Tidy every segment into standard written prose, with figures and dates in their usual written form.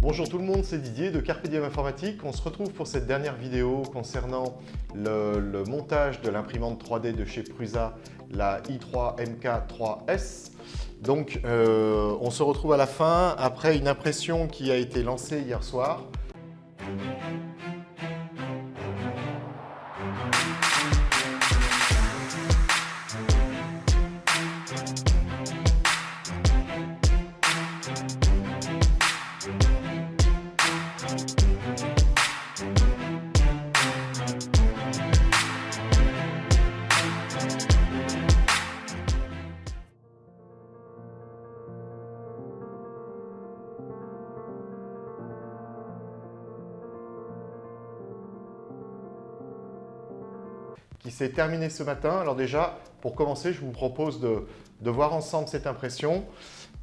Bonjour tout le monde, c'est Didier de Carpe Diem Informatique. On se retrouve pour cette dernière vidéo concernant le montage de l'imprimante 3D de chez Prusa, la i3 MK3S. Donc on se retrouve à la fin après une impression qui a été lancée hier soir. Qui s'est terminé ce matin. Alors déjà, pour commencer, je vous propose de voir ensemble cette impression.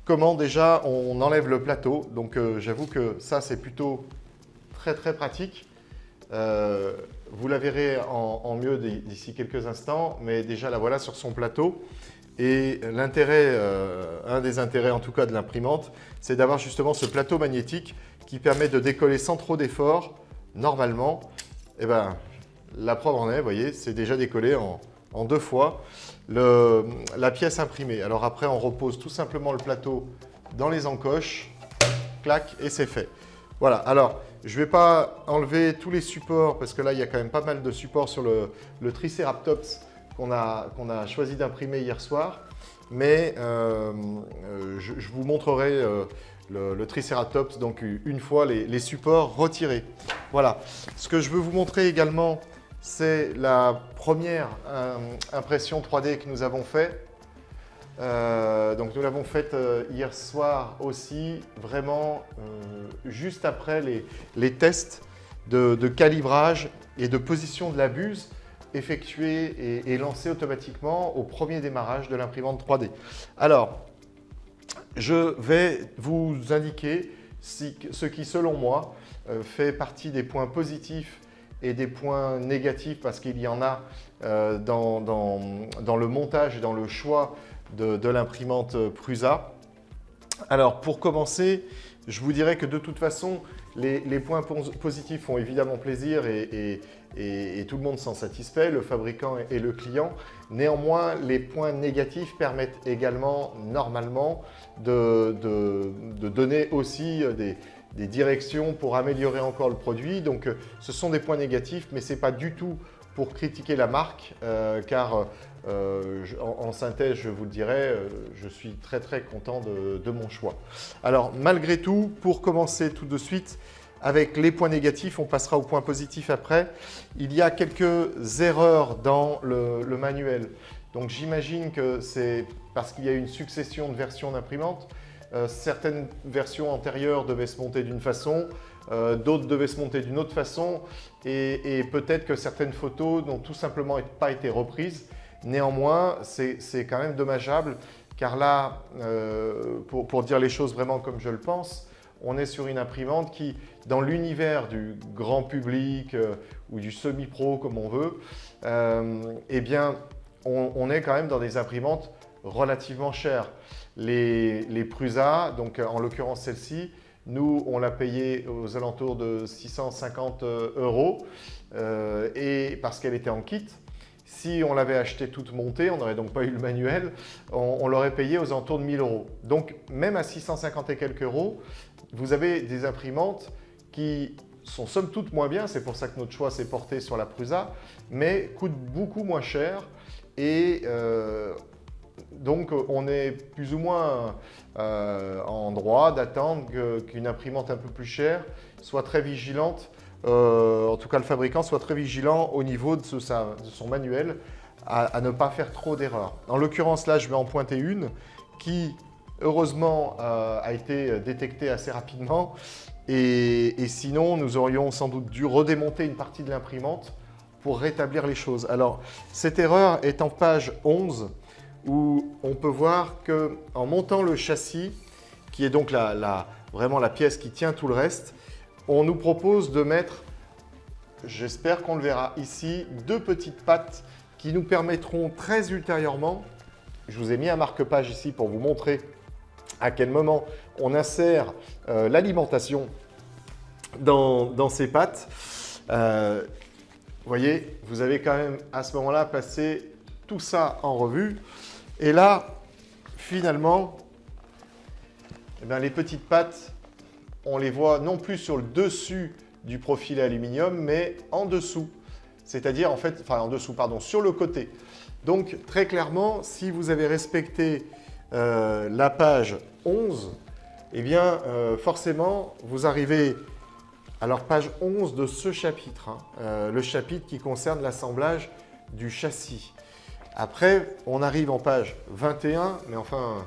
Comment déjà on enlève le plateau. Donc j'avoue que ça, c'est plutôt très pratique. Vous la verrez en mieux d'ici quelques instants, mais déjà la voilà sur son plateau. Et l'intérêt, un des intérêts en tout cas de l'imprimante, c'est d'avoir justement ce plateau magnétique qui permet de décoller sans trop d'effort. Normalement, la preuve en est, vous voyez, c'est déjà décollé en 2 fois la pièce imprimée. Alors après, on repose tout simplement le plateau dans les encoches, clac, et c'est fait. Voilà, alors je ne vais pas enlever tous les supports parce que là, il y a quand même pas mal de supports sur le Triceratops qu'on a choisi d'imprimer hier soir. Mais je vous montrerai le Triceratops, donc une fois les supports retirés. Voilà, ce que je veux vous montrer également, c'est la première impression 3D que nous avons fait. Donc nous l'avons faite hier soir aussi, vraiment juste après les tests de calibrage et de position de la buse effectués et lancés automatiquement au premier démarrage de l'imprimante 3D. Alors, je vais vous indiquer ce qui, selon moi, fait partie des points positifs et des points négatifs, parce qu'il y en a dans le montage et dans le choix de l'imprimante Prusa. Alors pour commencer, je vous dirais que de toute façon, les points positifs font évidemment plaisir et tout le monde s'en satisfait, le fabricant et le client. Néanmoins, les points négatifs permettent également normalement de donner aussi des directions pour améliorer encore le produit. Donc ce sont des points négatifs, mais ce n'est pas du tout pour critiquer la marque, car en synthèse, je vous le dirai, je suis très content de mon choix. Alors malgré tout, pour commencer tout de suite avec les points négatifs, on passera aux points positifs après. Il y a quelques erreurs dans le manuel. Donc j'imagine que c'est parce qu'il y a une succession de versions d'imprimantes. Certaines versions antérieures devaient se monter d'une façon, d'autres devaient se monter d'une autre façon, et peut-être que certaines photos n'ont tout simplement pas été reprises. Néanmoins, c'est quand même dommageable, car là, pour dire les choses vraiment comme je le pense, on est sur une imprimante qui, dans l'univers du grand public ou du semi-pro comme on veut, eh bien, on est quand même dans des imprimantes relativement chères. Les Prusa, donc en l'occurrence celle-ci, nous on l'a payé aux alentours de 650 €, et parce qu'elle était en kit. Si on l'avait acheté toute montée, on n'aurait donc pas eu le manuel, on l'aurait payé aux alentours de 1000 €. Donc même à 650 et quelques euros, vous avez des imprimantes qui sont somme toute moins bien, c'est pour ça que notre choix s'est porté sur la Prusa, mais coûtent beaucoup moins cher et donc on est plus ou moins en droit d'attendre qu'une imprimante un peu plus chère soit très vigilante, en tout cas le fabricant soit très vigilant au niveau de son manuel à ne pas faire trop d'erreurs. En l'occurrence là, je vais en pointer une qui heureusement a été détectée assez rapidement, et sinon nous aurions sans doute dû redémonter une partie de l'imprimante pour rétablir les choses. Alors cette erreur est en page 11, où on peut voir qu'en montant le châssis, qui est donc vraiment la pièce qui tient tout le reste, on nous propose de mettre, j'espère qu'on le verra ici, 2 petites pattes qui nous permettront très ultérieurement, je vous ai mis un marque-page ici pour vous montrer à quel moment on insère l'alimentation dans ces pattes. Vous voyez, vous avez quand même à ce moment-là passé tout ça en revue. Et là, finalement, eh bien, les petites pattes, on les voit non plus sur le dessus du profilet aluminium, mais en dessous. C'est-à-dire, en fait, enfin en dessous, pardon, sur le côté. Donc, très clairement, si vous avez respecté la page 11, eh bien, forcément, vous arrivez à la page 11 de ce chapitre, hein, le chapitre qui concerne l'assemblage du châssis. Après, on arrive en page 21, mais enfin,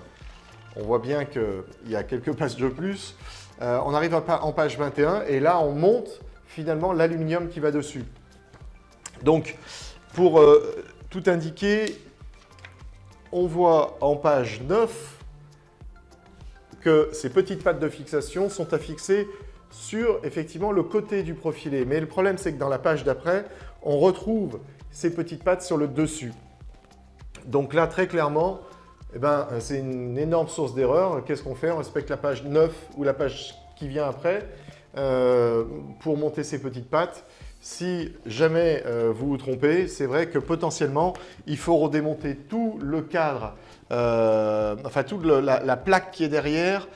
on voit bien qu'il y a quelques pages de plus. On arrive en page 21 et là, on monte finalement l'aluminium qui va dessus. Donc, pour tout indiquer, on voit en page 9 que ces petites pattes de fixation sont à fixer sur effectivement le côté du profilet. Mais le problème, c'est que dans la page d'après, on retrouve ces petites pattes sur le dessus. Donc là, très clairement, eh ben, c'est une énorme source d'erreur. Qu'est-ce qu'on fait? On respecte la page 9 ou la page qui vient après pour monter ces petites pattes. Si jamais vous vous trompez, c'est vrai que potentiellement, il faut redémonter tout le cadre, enfin toute la plaque qui est derrière.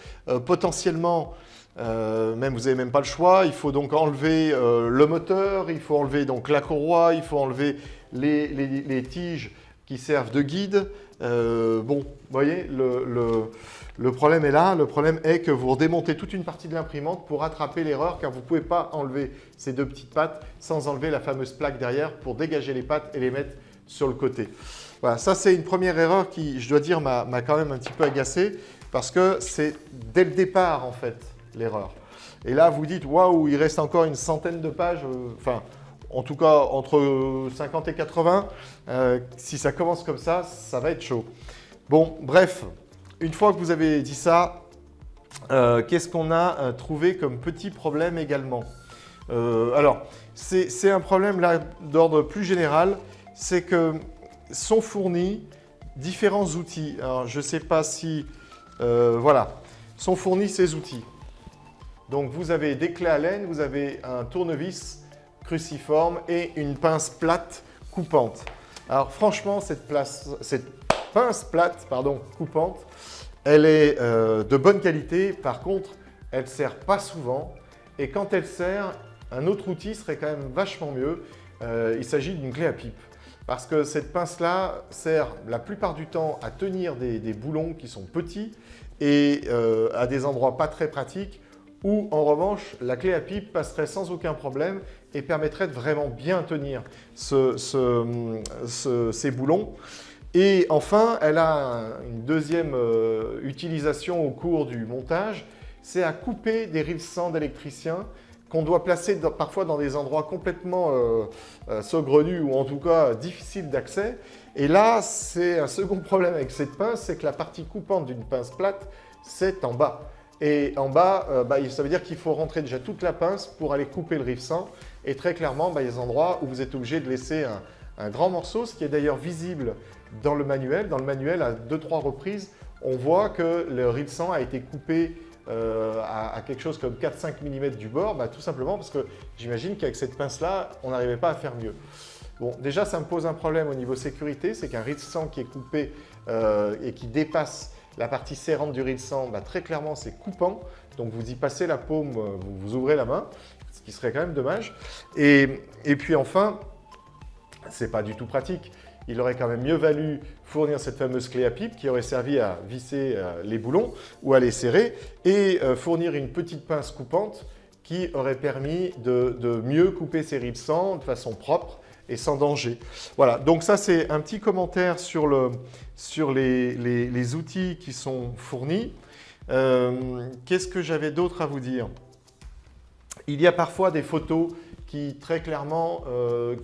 Potentiellement, même vous n'avez même pas le choix. Il faut donc enlever le moteur, il faut enlever donc la courroie, il faut enlever les tiges qui servent de guide. Bon, vous voyez, le problème est là. Le problème est que vous redémontez toute une partie de l'imprimante pour rattraper l'erreur, car vous ne pouvez pas enlever ces deux petites pattes sans enlever la fameuse plaque derrière pour dégager les pattes et les mettre sur le côté. Voilà, ça c'est une première erreur qui, je dois dire, m'a quand même un petit peu agacé, parce que c'est dès le départ en fait l'erreur. Et là vous dites, waouh, il reste encore une centaine de pages, enfin en tout cas entre 50 et 80, si ça commence comme ça va être chaud. Bon, bref, une fois que vous avez dit ça, qu'est-ce qu'on a trouvé comme petit problème également? Alors, c'est un problème là d'ordre plus général, c'est que sont fournis différents outils. Alors, je ne sais pas si, voilà, sont fournis ces outils. Donc, vous avez des clés à laine, vous avez un tournevis cruciforme et une pince plate coupante. Alors, franchement, cette pince plate, pardon, coupante, elle est de bonne qualité. Par contre, elle ne sert pas souvent. Et quand elle sert, un autre outil serait quand même vachement mieux. Il s'agit d'une clé à pipe. Parce que cette pince-là sert la plupart du temps à tenir des boulons qui sont petits et à des endroits pas très pratiques, où en revanche, la clé à pipe passerait sans aucun problème et permettrait de vraiment bien tenir ces boulons. Et enfin, elle a une deuxième utilisation au cours du montage, c'est à couper des rivescents d'électricien qu'on doit placer parfois dans des endroits complètement saugrenus ou en tout cas difficiles d'accès. Et là, c'est un second problème avec cette pince, c'est que la partie coupante d'une pince plate, c'est en bas. Et en bas, ça veut dire qu'il faut rentrer déjà toute la pince pour aller couper le rivescent. Et très clairement, il y a des endroits où vous êtes obligé de laisser un grand morceau, ce qui est d'ailleurs visible dans le manuel. Dans le manuel, à 2-3 reprises, on voit que le rivescent a été coupé à quelque chose comme 4-5 mm du bord, tout simplement parce que j'imagine qu'avec cette pince-là, on n'arrivait pas à faire mieux. Bon, déjà, ça me pose un problème au niveau sécurité, c'est qu'un rivescent qui est coupé et qui dépasse la partie serrante du rivescent, très clairement, c'est coupant. Donc, vous y passez la paume, vous ouvrez la main, ce qui serait quand même dommage. Et puis enfin, c'est pas du tout pratique. Il aurait quand même mieux valu fournir cette fameuse clé à pipe qui aurait servi à visser les boulons ou à les serrer et fournir une petite pince coupante qui aurait permis de mieux couper ces rivescents de façon propre et sans danger. Voilà, donc ça c'est un petit commentaire sur les outils qui sont fournis. Qu'est-ce que j'avais d'autre à vous dire? Il y a parfois des photos qui très clairement,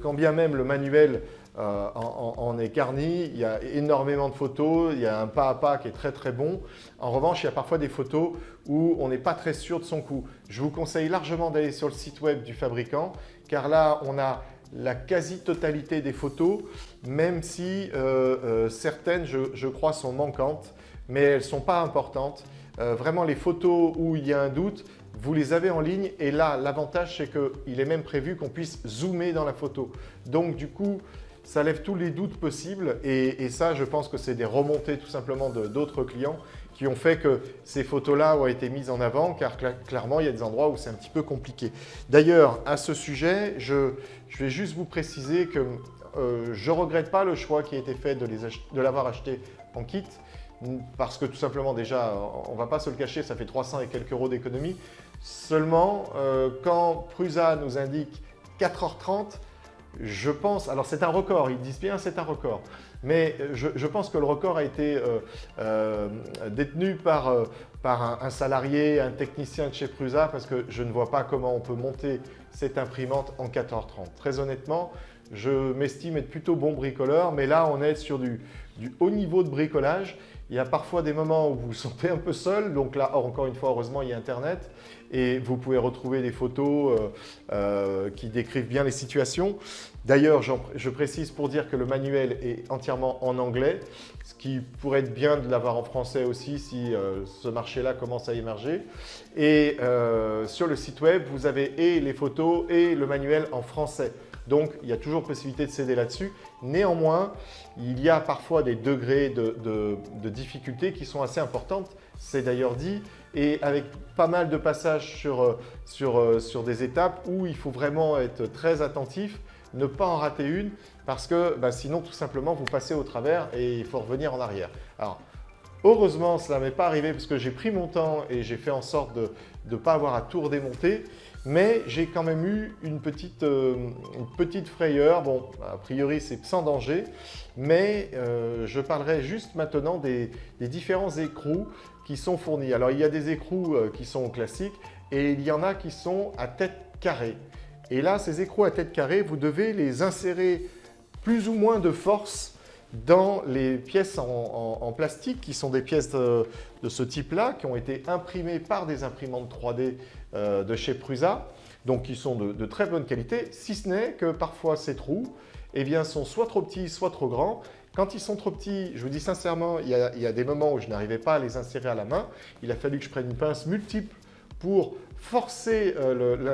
quand bien même le manuel en est garni, il y a énormément de photos, il y a un pas à pas qui est très très bon. En revanche, il y a parfois des photos où on n'est pas très sûr de son coup. Je vous conseille largement d'aller sur le site web du fabricant, car là on a la quasi-totalité des photos, même si certaines, je crois, sont manquantes, mais elles ne sont pas importantes. vraiment les photos où il y a un doute, vous les avez en ligne et là, l'avantage, c'est qu'il est même prévu qu'on puisse zoomer dans la photo. Donc, du coup, ça lève tous les doutes possibles et ça, je pense que c'est des remontées tout simplement d'autres clients qui ont fait que ces photos-là ont été mises en avant car clairement, il y a des endroits où c'est un petit peu compliqué. D'ailleurs, à ce sujet, je vais juste vous préciser que je ne regrette pas le choix qui a été fait de l'avoir acheté en kit parce que tout simplement déjà, on ne va pas se le cacher, ça fait 300 et quelques euros d'économie. Seulement, quand Prusa nous indique 4h30, je pense, alors c'est un record, ils disent bien c'est un record, mais je pense que le record a été détenu par un salarié, un technicien de chez Prusa, parce que je ne vois pas comment on peut monter cette imprimante en 4h30. Très honnêtement, je m'estime être plutôt bon bricoleur, mais là on est sur du haut niveau de bricolage. Il y a parfois des moments où vous vous sentez un peu seul, donc là, encore une fois, heureusement, il y a Internet et vous pouvez retrouver des photos qui décrivent bien les situations. D'ailleurs, je précise pour dire que le manuel est entièrement en anglais, ce qui pourrait être bien de l'avoir en français aussi si ce marché-là commence à émerger. Et sur le site web, vous avez et les photos et le manuel en français. Donc, il y a toujours possibilité de s'aider là-dessus. Néanmoins, il y a parfois des degrés de difficulté qui sont assez importantes, c'est d'ailleurs dit, et avec pas mal de passages sur des étapes où il faut vraiment être très attentif, ne pas en rater une, parce que sinon, tout simplement, vous passez au travers et il faut revenir en arrière. Alors, heureusement, cela ne m'est pas arrivé parce que j'ai pris mon temps et j'ai fait en sorte de ne pas avoir à tout redémonter. Mais j'ai quand même eu une petite frayeur. Bon, a priori, c'est sans danger, mais je parlerai juste maintenant des différents écrous qui sont fournis. Alors, il y a des écrous qui sont classiques et il y en a qui sont à tête carrée. Et là, ces écrous à tête carrée, vous devez les insérer plus ou moins de force dans les pièces en plastique qui sont des pièces de ce type-là, qui ont été imprimées par des imprimantes 3D de chez Prusa, donc qui sont de très bonne qualité, si ce n'est que parfois ces trous sont soit trop petits, soit trop grands. Quand ils sont trop petits, je vous dis sincèrement, il y a des moments où je n'arrivais pas à les insérer à la main. Il a fallu que je prenne une pince multiple pour forcer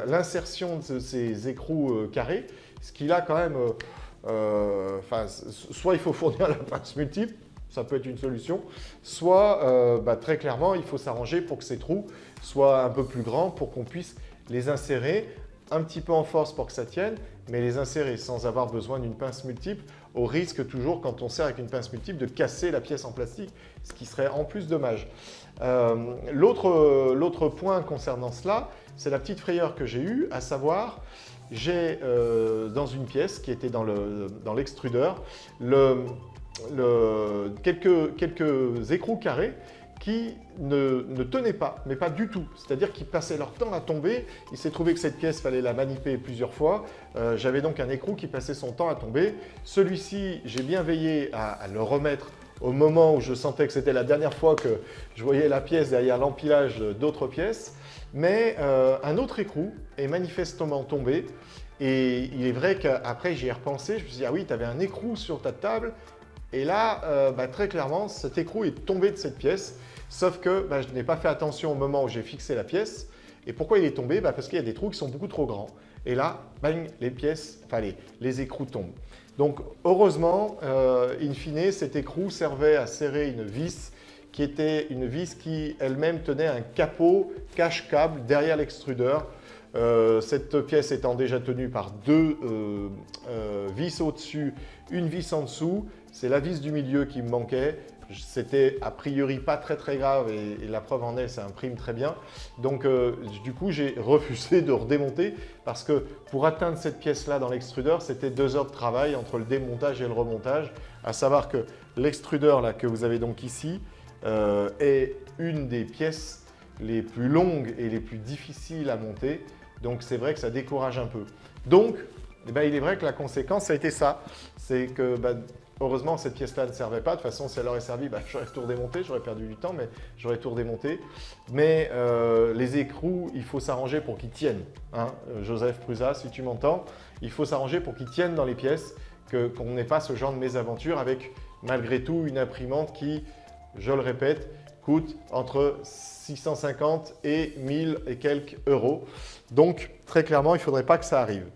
l'insertion de ces écrous carrés, ce qui là quand même... soit il faut fournir la pince multiple, ça peut être une solution, soit très clairement il faut s'arranger pour que ces trous soient un peu plus grands pour qu'on puisse les insérer un petit peu en force pour que ça tienne, mais les insérer sans avoir besoin d'une pince multiple, au risque toujours quand on sert avec une pince multiple de casser la pièce en plastique, ce qui serait en plus dommage. L'autre point concernant cela, c'est la petite frayeur que j'ai eue, à savoir j'ai dans une pièce qui était dans l'extrudeur quelques écrous carrés qui ne tenaient pas, mais pas du tout. C'est-à-dire qu'ils passaient leur temps à tomber. Il s'est trouvé que cette pièce, il fallait la manipuler plusieurs fois. J'avais donc un écrou qui passait son temps à tomber. Celui-ci, j'ai bien veillé à le remettre au moment où je sentais que c'était la dernière fois que je voyais la pièce derrière l'empilage d'autres pièces. Mais un autre écrou est manifestement tombé. Et il est vrai qu'après, j'y ai repensé. Je me suis dit, ah oui, tu avais un écrou sur ta table. Et là, très clairement, cet écrou est tombé de cette pièce. Sauf que je n'ai pas fait attention au moment où j'ai fixé la pièce. Et pourquoi il est tombé? Parce qu'il y a des trous qui sont beaucoup trop grands. Et là, bang, les écrous tombent. Donc, heureusement, in fine, cet écrou servait à serrer une vis qui était une vis qui elle-même tenait un capot cache-câble derrière l'extrudeur. Cette pièce étant déjà tenue par deux vis au-dessus, une vis en dessous. C'est la vis du milieu qui me manquait. C'était a priori pas très grave et la preuve en est, ça imprime très bien. Donc du coup, j'ai refusé de redémonter parce que pour atteindre cette pièce-là dans l'extrudeur, c'était 2 heures de travail entre le démontage et le remontage. À savoir que l'extrudeur là que vous avez donc ici est une des pièces les plus longues et les plus difficiles à monter. Donc c'est vrai que ça décourage un peu. Donc il est vrai que la conséquence, ça a été ça. C'est que heureusement, cette pièce-là ne servait pas. De toute façon, si elle aurait servi, j'aurais tout redémonté. J'aurais perdu du temps, mais j'aurais tout redémonté. Mais les écrous, il faut s'arranger pour qu'ils tiennent. Hein. Joseph Prusa, si tu m'entends, il faut s'arranger pour qu'ils tiennent dans les pièces, qu'on n'ait pas ce genre de mésaventure avec, malgré tout, une imprimante qui, je le répète, coûte entre 650 et 1000 et quelques euros. Donc, très clairement, il ne faudrait pas que ça arrive.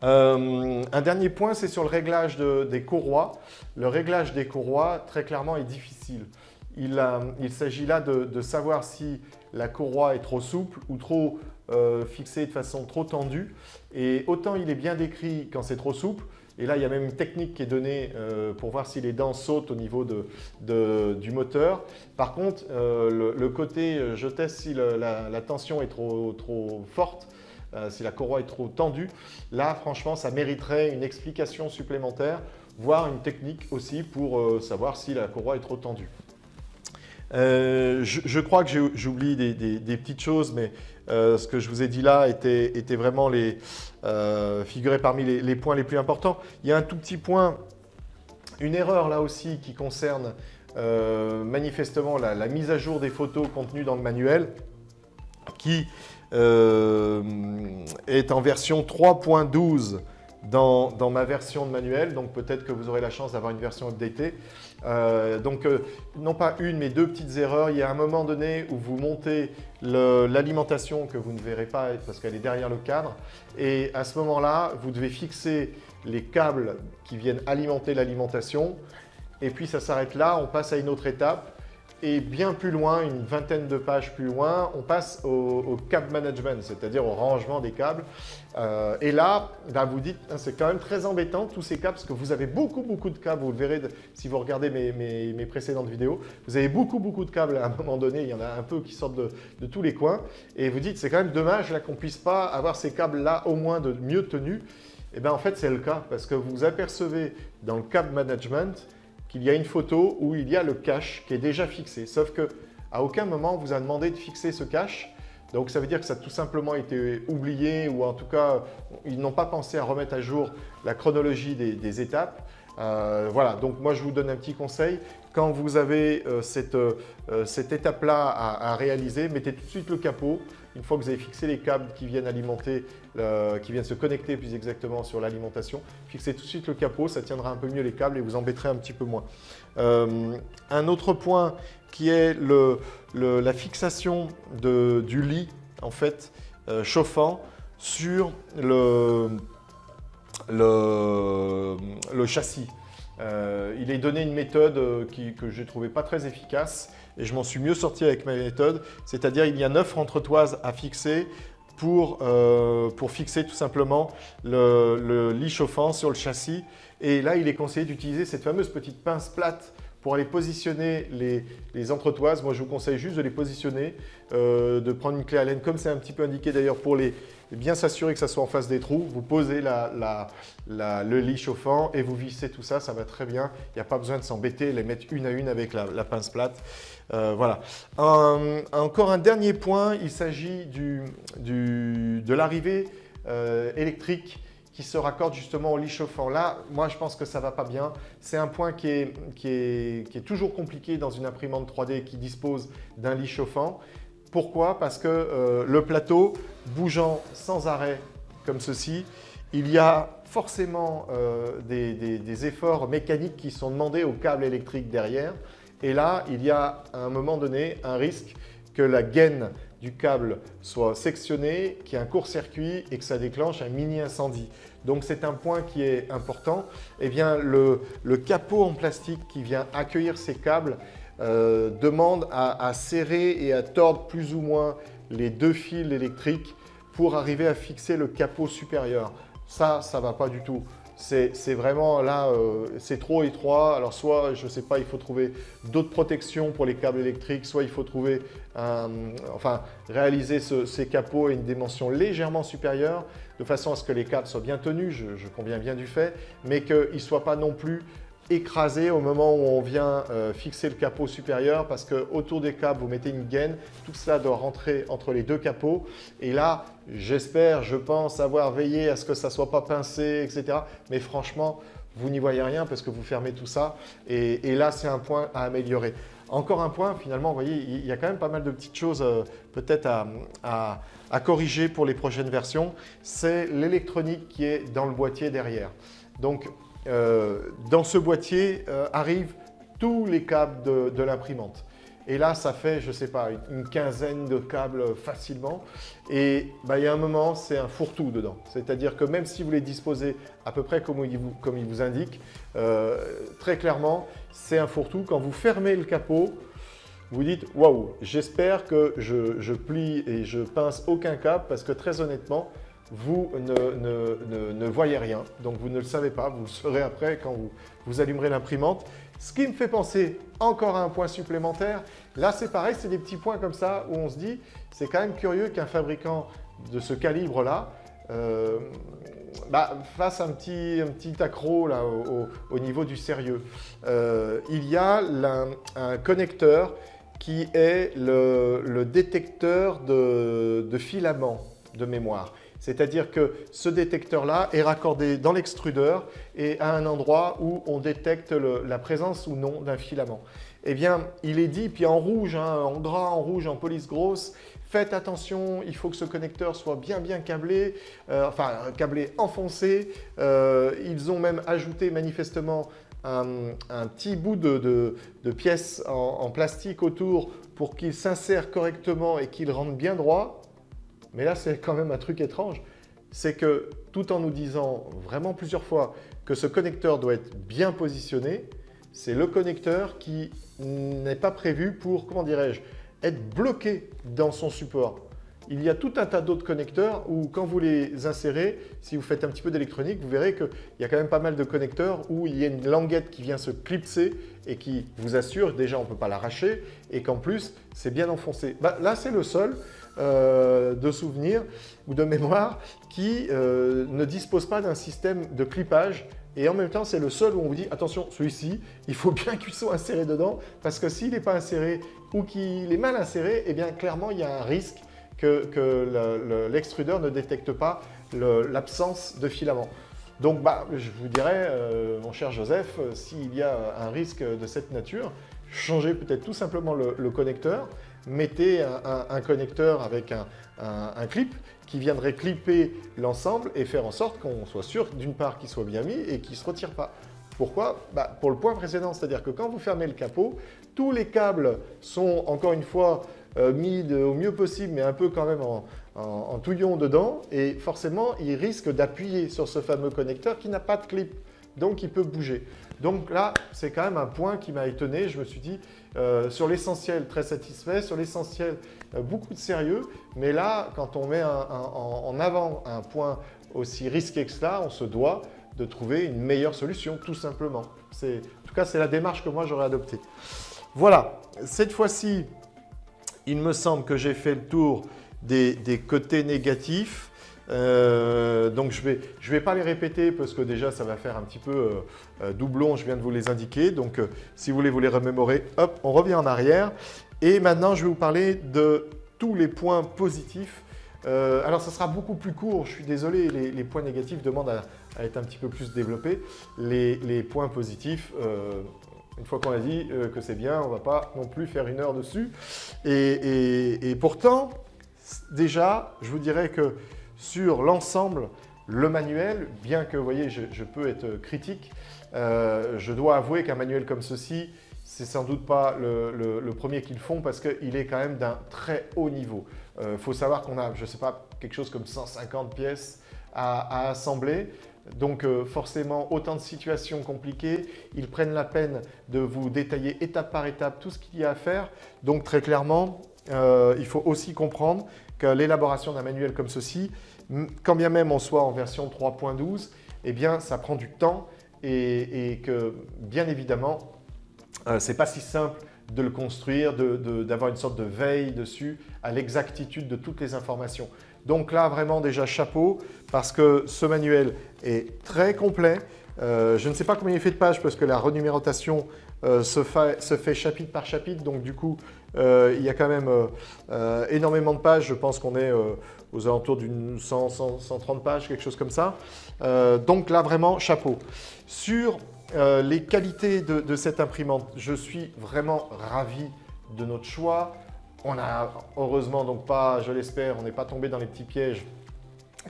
Un dernier point, c'est sur le réglage des courroies. Le réglage des courroies, très clairement, est difficile. Il s'agit là de savoir si la courroie est trop souple ou trop fixée de façon trop tendue. Et autant il est bien décrit quand c'est trop souple, et là il y a même une technique qui est donnée pour voir si les dents sautent au niveau du moteur. Par contre, le côté je teste si la tension est trop forte, si la courroie est trop tendue, là franchement ça mériterait une explication supplémentaire, voire une technique aussi pour savoir si la courroie est trop tendue. Je crois que j'oublie des petites choses, mais ce que je vous ai dit là était vraiment figurait parmi les points les plus importants. Il y a un tout petit point, une erreur là aussi qui concerne manifestement la mise à jour des photos contenues dans le manuel, qui est en version 3.12 dans ma version de manuel, donc peut-être que vous aurez la chance d'avoir une version updatée. Non pas une, mais deux petites erreurs. Il y a un moment donné où vous montez l'alimentation que vous ne verrez pas parce qu'elle est derrière le cadre. Et à ce moment-là, vous devez fixer les câbles qui viennent alimenter l'alimentation. Et puis ça s'arrête là, on passe à une autre étape. Et bien plus loin, une vingtaine de pages plus loin, on passe au câble management, c'est-à-dire au rangement des câbles. Et là, vous dites, c'est quand même très embêtant tous ces câbles, parce que vous avez beaucoup de câbles, vous le verrez si vous regardez mes précédentes vidéos. Vous avez beaucoup de câbles à un moment donné, il y en a un peu qui sortent de tous les coins. Et vous dites, c'est quand même dommage qu'on ne puisse pas avoir ces câbles-là au moins de mieux tenus. Et bien en fait, c'est le cas, parce que vous apercevez dans le câble management qu'il y a une photo où il y a le cache qui est déjà fixé. Sauf qu'à aucun moment, on vous a demandé de fixer ce cache. Donc, ça veut dire que ça a tout simplement été oublié ou en tout cas, ils n'ont pas pensé à remettre à jour la chronologie des étapes. Voilà, donc moi, je vous donne un petit conseil. Quand vous avez cette étape-là à réaliser, mettez tout de suite le capot. Une fois que vous avez fixé les câbles qui viennent alimenter, qui viennent se connecter plus exactement sur l'alimentation, fixez tout de suite le capot, ça tiendra un peu mieux les câbles et vous embêterez un petit peu moins. Un autre point qui est la fixation du lit en fait, chauffant sur le châssis. Il est donné une méthode que j'ai trouvée pas très efficace et je m'en suis mieux sorti avec ma méthode, c'est-à-dire il y a 9 entretoises à fixer pour fixer tout simplement le lit chauffant sur le châssis. Et là, il est conseillé d'utiliser cette fameuse petite pince plate pour aller positionner les entretoises. Moi, je vous conseille juste de les positionner, de prendre une clé Allen, comme c'est un petit peu indiqué d'ailleurs pour bien s'assurer que ça soit en face des trous. Vous posez le lit chauffant et vous vissez tout ça, ça va très bien. Il n'y a pas besoin de s'embêter, les mettre une à une avec la pince plate. Voilà. Encore un dernier point, il s'agit de l'arrivée électrique qui se raccorde justement au lit chauffant. Là, moi, je pense que ça ne va pas bien. C'est un point qui est toujours compliqué dans une imprimante 3D qui dispose d'un lit chauffant. Pourquoi? Parce que le plateau, bougeant sans arrêt comme ceci, il y a forcément des efforts mécaniques qui sont demandés au câble électrique derrière. Et là, il y a à un moment donné un risque que la gaine du câble soit sectionnée, qu'il y ait un court-circuit et que ça déclenche un mini-incendie. Donc c'est un point qui est important. Eh bien, le capot en plastique qui vient accueillir ces câbles demande à serrer et à tordre plus ou moins les deux fils électriques pour arriver à fixer le capot supérieur. Ça ne va pas du tout. C'est vraiment là, c'est trop étroit. Alors soit, je ne sais pas, il faut trouver d'autres protections pour les câbles électriques, soit il faut trouver, réaliser ces capots à une dimension légèrement supérieure, de façon à ce que les câbles soient bien tenus, je conviens bien du fait, mais qu'ils ne soient pas non plus écrasé au moment où on vient fixer le capot supérieur, parce que autour des câbles vous mettez une gaine, tout cela doit rentrer entre les deux capots et là j'espère, je pense avoir veillé à ce que ça ne soit pas pincé, etc. Mais franchement vous n'y voyez rien parce que vous fermez tout ça et là c'est un point à améliorer. Encore un point, finalement, vous voyez, il y a quand même pas mal de petites choses peut-être à corriger pour les prochaines versions, c'est l'électronique qui est dans le boîtier derrière. Donc dans ce boîtier arrivent tous les câbles de l'imprimante. Et là, ça fait, je ne sais pas, une quinzaine de câbles facilement. Et il y a un moment, c'est un fourre-tout dedans. C'est-à-dire que même si vous les disposez à peu près comme il vous indique, très clairement, c'est un fourre-tout. Quand vous fermez le capot, vous dites « Waouh, j'espère que je plie et je pince aucun câble parce que très honnêtement, vous ne voyez rien. Donc vous ne le savez pas, vous le saurez après quand vous allumerez l'imprimante. » Ce qui me fait penser encore à un point supplémentaire. Là, c'est pareil, c'est des petits points comme ça où on se dit c'est quand même curieux qu'un fabricant de ce calibre-là fasse un petit accroc là, au niveau du sérieux. Il y a un connecteur qui est le détecteur de filaments de mémoire. C'est-à-dire que ce détecteur-là est raccordé dans l'extrudeur et à un endroit où on détecte la présence ou non d'un filament. Eh bien, il est dit, puis en rouge, en gras, en rouge, en police grosse, faites attention, il faut que ce connecteur soit bien câblé, câblé enfoncé. Ils ont même ajouté manifestement un petit bout de pièce en plastique autour pour qu'il s'insère correctement et qu'il rentre bien droit. Mais là, c'est quand même un truc étrange. C'est que tout en nous disant vraiment plusieurs fois que ce connecteur doit être bien positionné, c'est le connecteur qui n'est pas prévu pour, comment dirais-je, être bloqué dans son support. Il y a tout un tas d'autres connecteurs où quand vous les insérez, si vous faites un petit peu d'électronique, vous verrez qu'il y a quand même pas mal de connecteurs où il y a une languette qui vient se clipser et qui vous assure, déjà on ne peut pas l'arracher et qu'en plus c'est bien enfoncé. Là c'est le seul de souvenir ou de mémoire qui ne dispose pas d'un système de clipage. Et en même temps, c'est le seul où on vous dit, attention, celui-ci, il faut bien qu'il soit inséré dedans parce que s'il n'est pas inséré ou qu'il est mal inséré, eh bien clairement, il y a un risque que l'extrudeur ne détecte pas l'absence de filament. Donc, je vous dirais, mon cher Joseph, s'il y a un risque de cette nature, changez peut-être tout simplement le connecteur, mettez un connecteur avec un clip qui viendrait clipper l'ensemble et faire en sorte qu'on soit sûr d'une part qu'il soit bien mis et qu'il ne se retire pas. Pourquoi? Pour le point précédent, c'est-à-dire que quand vous fermez le capot, tous les câbles sont encore une fois mis au mieux possible, mais un peu quand même en touillon dedans, et forcément, il risque d'appuyer sur ce fameux connecteur qui n'a pas de clip, donc il peut bouger. Donc là, c'est quand même un point qui m'a étonné. Je me suis dit, sur l'essentiel, très satisfait, sur l'essentiel, beaucoup de sérieux, mais là, quand on met en avant un point aussi risqué que cela, on se doit de trouver une meilleure solution, tout simplement. En tout cas, c'est la démarche que moi, j'aurais adoptée. Voilà, cette fois-ci, il me semble que j'ai fait le tour des côtés négatifs. Donc je vais pas les répéter parce que déjà ça va faire un petit peu doublon, je viens de vous les indiquer. Donc si vous voulez vous les remémorer, hop, on revient en arrière. Et maintenant je vais vous parler de tous les points positifs. Alors ça sera beaucoup plus court, je suis désolé, les points négatifs demandent à être un petit peu plus développés. Les points positifs, une fois qu'on a dit que c'est bien, on ne va pas non plus faire 1 heure dessus. Et pourtant, déjà, je vous dirais que sur l'ensemble, le manuel, bien que, vous voyez, je peux être critique, je dois avouer qu'un manuel comme ceci, c'est sans doute pas le premier qu'ils font parce qu'il est quand même d'un très haut niveau. Il faut savoir qu'on a, je ne sais pas, quelque chose comme 150 pièces à assembler. Donc forcément, autant de situations compliquées, ils prennent la peine de vous détailler étape par étape tout ce qu'il y a à faire. Donc très clairement, il faut aussi comprendre que l'élaboration d'un manuel comme ceci, quand bien même on soit en version 3.12, eh bien ça prend du temps et que bien évidemment, ce n'est pas si simple de le construire, d'avoir une sorte de veille dessus à l'exactitude de toutes les informations. Donc là, vraiment déjà chapeau parce que ce manuel est très complet. Je ne sais pas combien il fait de pages parce que la renumérotation se fait chapitre par chapitre. Donc du coup, il y a quand même énormément de pages. Je pense qu'on est aux alentours d'une 130 pages, quelque chose comme ça. Donc là, vraiment chapeau. Sur les qualités de cette imprimante, je suis vraiment ravi de notre choix. On n'a heureusement donc pas, je l'espère, on n'est pas tombé dans les petits pièges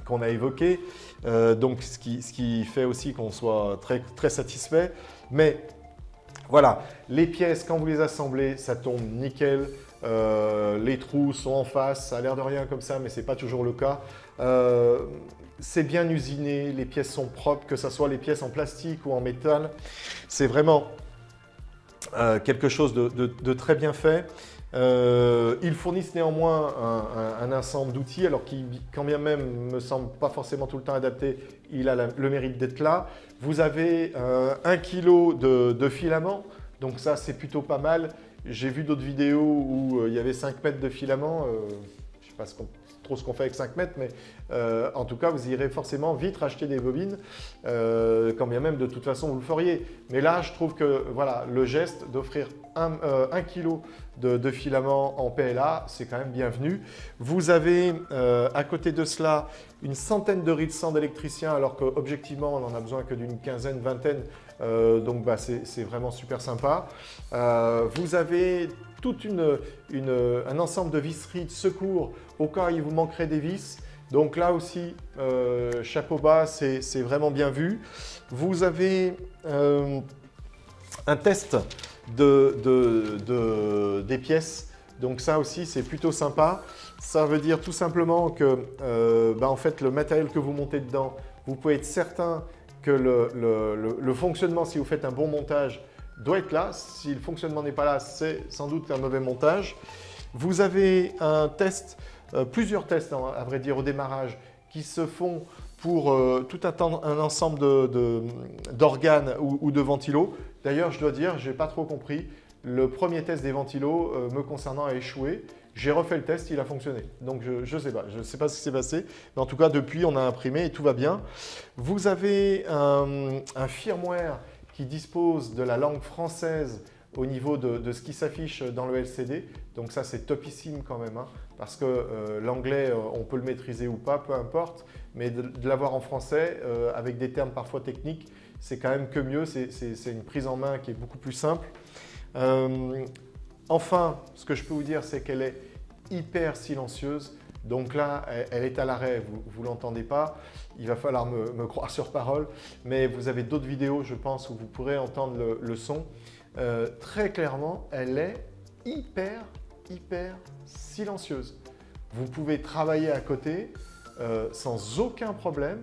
qu'on a évoqués, donc ce qui fait aussi qu'on soit très, très satisfait. Mais Voilà, les pièces, quand vous les assemblez, ça tombe nickel. Les trous sont en face, ça a l'air de rien comme ça, mais ce n'est pas toujours le cas. C'est bien usiné, les pièces sont propres, que ce soit les pièces en plastique ou en métal. C'est vraiment quelque chose de très bien fait. Ils fournissent néanmoins un ensemble d'outils, alors qui, quand bien même, ne me semble pas forcément tout le temps adapté, il a le mérite d'être là. Vous avez 1 kg de filament, donc ça c'est plutôt pas mal. J'ai vu d'autres vidéos où il y avait 5 mètres de filament. Je ne sais pas trop ce qu'on fait avec 5 mètres, mais en tout cas, vous irez forcément vite racheter des bobines, quand bien même de toute façon vous le feriez. Mais là, je trouve que voilà, le geste d'offrir 1 kg de filament en PLA, c'est quand même bienvenu. Vous avez à côté de cela une centaine de rides sang d'électricien, alors qu'objectivement, on n'en a besoin que d'une quinzaine, vingtaine. Donc c'est vraiment super sympa. Vous avez tout un ensemble de visseries de secours au cas où il vous manquerait des vis. Donc là aussi, chapeau bas, c'est vraiment bien vu. Vous avez un test des pièces. Donc ça aussi, c'est plutôt sympa. Ça veut dire tout simplement que en fait, le matériel que vous montez dedans, vous pouvez être certain que le fonctionnement, si vous faites un bon montage, doit être là. Si le fonctionnement n'est pas là, c'est sans doute un mauvais montage. Vous avez un test, plusieurs tests à vrai dire au démarrage, qui se font pour tout un ensemble d'organes ou de ventilos. D'ailleurs, je dois dire, je n'ai pas trop compris. Le premier test des ventilos me concernant a échoué. J'ai refait le test, il a fonctionné. Donc, je ne sais pas ce qui s'est passé. Mais en tout cas, depuis, on a imprimé et tout va bien. Vous avez un firmware qui dispose de la langue française au niveau de ce qui s'affiche dans le LCD. Donc ça, c'est topissime quand même, hein, parce que l'anglais, on peut le maîtriser ou pas, peu importe. Mais de l'avoir en français, avec des termes parfois techniques, c'est quand même que mieux. C'est une prise en main qui est beaucoup plus simple. Enfin, ce que je peux vous dire, c'est qu'elle est hyper silencieuse. Donc là, elle est à l'arrêt, vous ne l'entendez pas. Il va falloir me croire sur parole. Mais vous avez d'autres vidéos, je pense, où vous pourrez entendre le son. Très clairement, elle est hyper silencieuse. Vous pouvez travailler à côté sans aucun problème.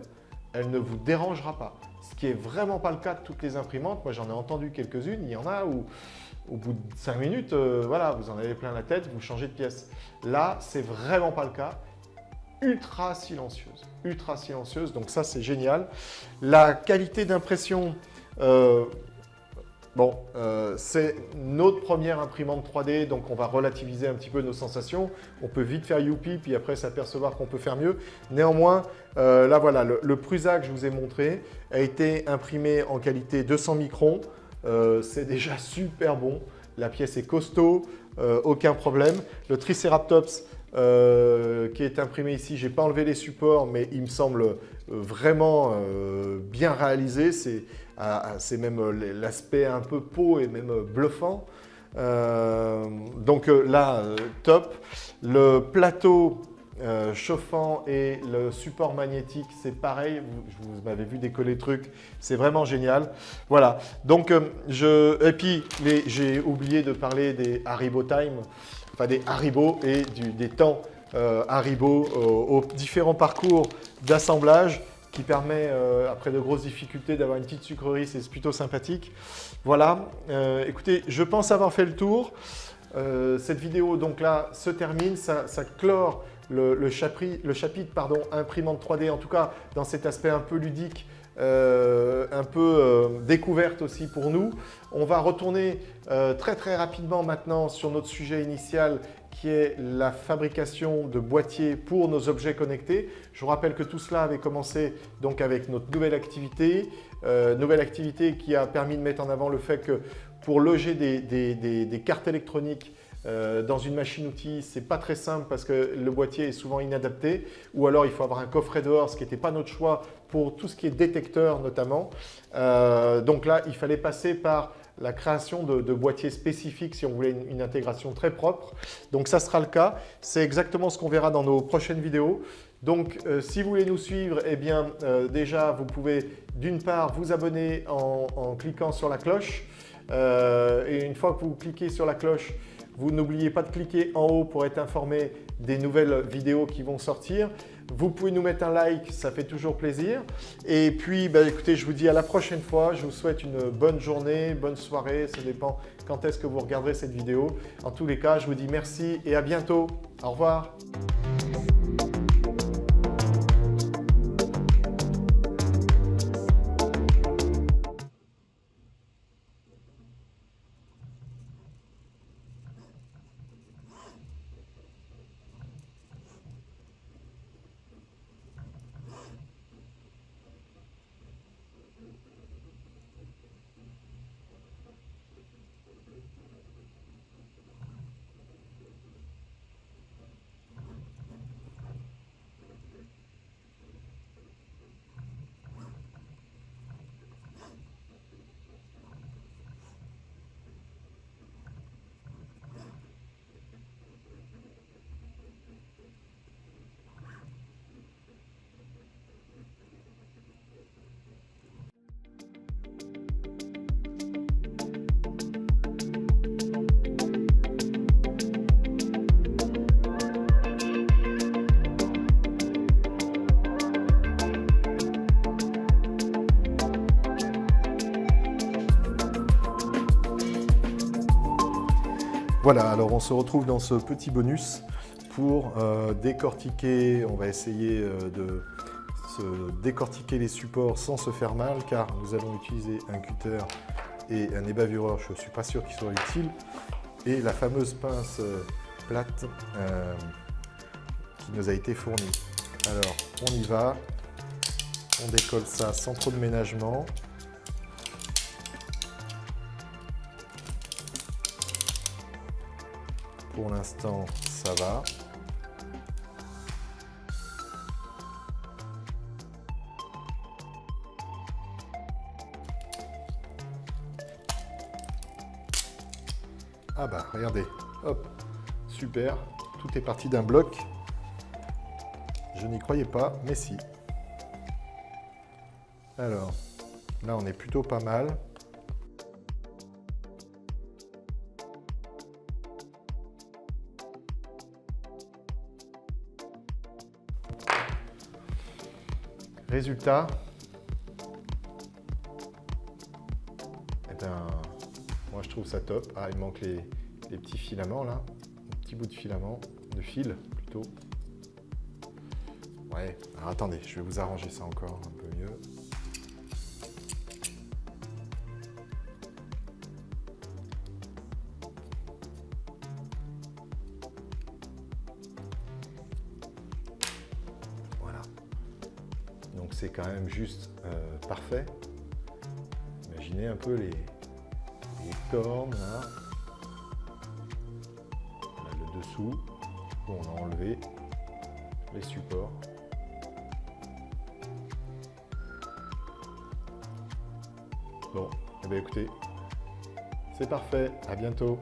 Elle ne vous dérangera pas. Ce qui n'est vraiment pas le cas de toutes les imprimantes. Moi, j'en ai entendu quelques-unes. Il y en a où, au bout de 5 minutes, voilà, vous en avez plein la tête, vous changez de pièce. Là, c'est vraiment pas le cas. Ultra silencieuse, donc ça, c'est génial. La qualité d'impression, c'est notre première imprimante 3D, donc on va relativiser un petit peu nos sensations. On peut vite faire youpi, puis après s'apercevoir qu'on peut faire mieux. Néanmoins, là voilà, le Prusa que je vous ai montré a été imprimé en qualité 200 microns. C'est déjà super bon. La pièce est costaud, aucun problème. Le Triceratops qui est imprimé ici, je n'ai pas enlevé les supports, mais il me semble vraiment bien réalisé. C'est même l'aspect un peu peau et même bluffant. Donc là, top. Le plateau chauffant et le support magnétique, c'est pareil. Vous m'avez vu décoller le truc, c'est vraiment génial. Voilà. Donc, et puis, j'ai oublié de parler des Haribo Time, enfin des Haribo et des temps Haribo aux différents parcours d'assemblage qui permet, après de grosses difficultés, d'avoir une petite sucrerie, c'est plutôt sympathique. Voilà, écoutez, je pense avoir fait le tour. Cette vidéo, donc là, se termine, ça clore le chapitre imprimante 3D, en tout cas dans cet aspect un peu ludique, un peu découverte aussi pour nous. On va retourner très rapidement maintenant sur notre sujet initial qui est la fabrication de boîtiers pour nos objets connectés. Je vous rappelle que tout cela avait commencé donc avec notre nouvelle activité qui a permis de mettre en avant le fait que pour loger des cartes électroniques dans une machine-outil, ce n'est pas très simple parce que le boîtier est souvent inadapté, ou alors il faut avoir un coffret dehors, ce qui n'était pas notre choix pour tout ce qui est détecteur notamment. Donc là, il fallait passer par la création de boîtiers spécifiques si on voulait une intégration très propre. Donc ça sera le cas, c'est exactement ce qu'on verra dans nos prochaines vidéos. Donc si vous voulez nous suivre, eh bien déjà vous pouvez d'une part vous abonner en cliquant sur la cloche. Et une fois que vous cliquez sur la cloche, vous n'oubliez pas de cliquer en haut pour être informé des nouvelles vidéos qui vont sortir. Vous pouvez nous mettre un like, ça fait toujours plaisir. Et puis, écoutez, je vous dis à la prochaine fois. Je vous souhaite une bonne journée, bonne soirée. Ça dépend quand est-ce que vous regarderez cette vidéo. En tous les cas, je vous dis merci et à bientôt. Au revoir. Voilà, alors on se retrouve dans ce petit bonus pour décortiquer, on va essayer de décortiquer les supports sans se faire mal, car nous allons utiliser un cutter et un ébavureur, je ne suis pas sûr qu'ils soient utiles, et la fameuse pince plate qui nous a été fournie. Alors, on y va, on décolle ça sans trop de ménagement. Pour l'instant, ça va. Ah bah, regardez, hop, super, tout est parti d'un bloc. Je n'y croyais pas, mais si. Alors, là, on est plutôt pas mal. Résultat, eh bien, moi je trouve ça top. Ah, il manque les petits filaments là, un petit bout de filament, de fil plutôt. Ouais, alors attendez, je vais vous arranger ça encore un peu mieux. Donc c'est quand même juste parfait. Imaginez un peu les cornes là. On a le dessous où on a enlevé les supports. Bon, eh bien écoutez, c'est parfait, à bientôt.